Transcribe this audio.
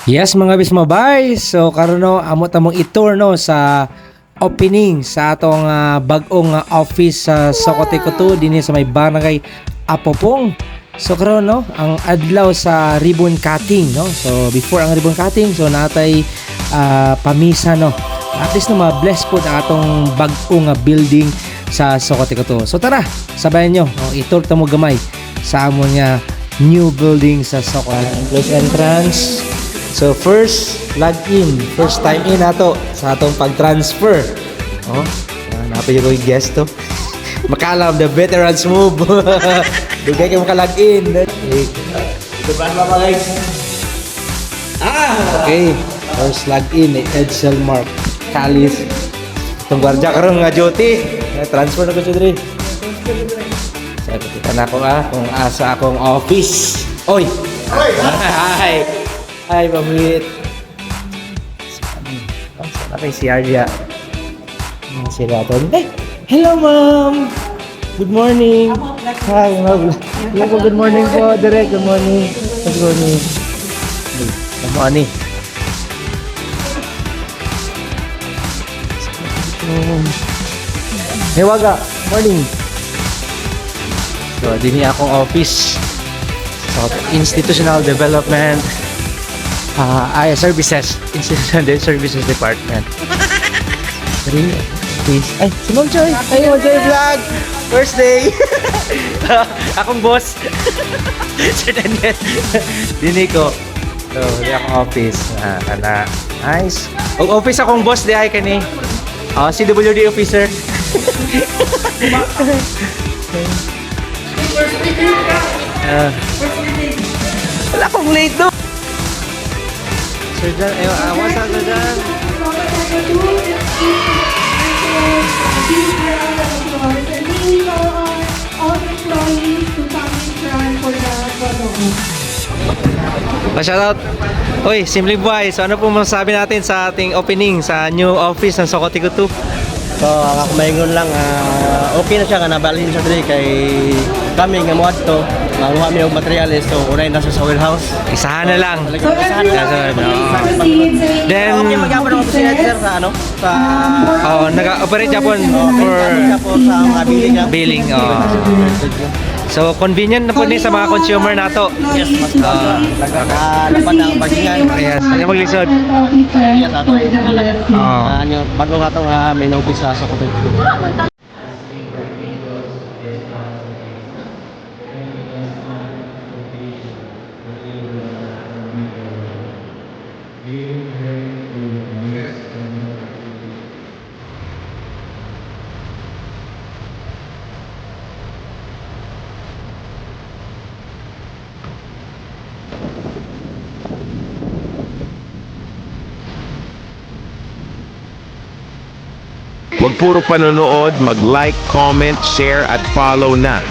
Yes mga bismabay, so karon no amo tamong i-tour no sa opening sa atong bag-ong office sa Sokote Kuto dinhi sa may barangay Apopong. So karon no ang adlaw sa ribbon cutting no. So before ang ribbon cutting so natay pamisa no. At least no ma-bless po ang atong bag-ong building sa Sokote Kuto. So tara, sabayan nyo, i-tour ta mo gamay sa amon nga new building sa Sokote. Close entrance. So first first time in nato sa atong pag-transfer. Oh, napay ko guest to. Makalam the veterans move. Dugay kay maka-log-in. Diba ba guys? Okay. First log-in Edsel Mark Kalis. Itong gwardiya karon nga duty. Transfer na ko siya diri. So kita na ko kung asa akong office. Oy. Hi. Hi, pamit. Sana kay si Arya. Sila to. Hey, hello ma'am. Good morning. Hi, ma'am. Hello, good morning po. Direk, good morning. Good morning. Good morning. Hey, waga. Morning. So, dini akong office. So, Institutional Development Services. Institutional Services Department. Please. Ay, si Ma'am Joy. Ay, Ma'am Joy Vlog. First day. Akong boss. Sir Daniel. Dini ko. So, di akong office. Kana. Nice. O office akong boss di ay kani. CWD officer. Wala akong late do. Sir Dan, awas na Sir Dan. Pa-shoutout. Uy, simpleng buhay. So ano po masasabi natin sa ating opening sa new office ng Sokote Kuto? So, ako maingon lang, okay na siya nga nabalhin sa diri kay kami nga mo adto, manguha mi og materyales so unay na sa warehouse. Isahan na lang. Isahan na lang. Then, Okay, magyapon ako sa sir sa ano? Sa nag-operate Japon for sa mga billing. So convenient na po din sa mga consumer nato. Yes, mas nagkakalapan na ang paghingan. Yes, ano maglisod? Yes, ato. Ano, bago nga ito nga may naupisa sa Sokote Kuto. Huwag puro panonood, mag-like, comment, share at follow na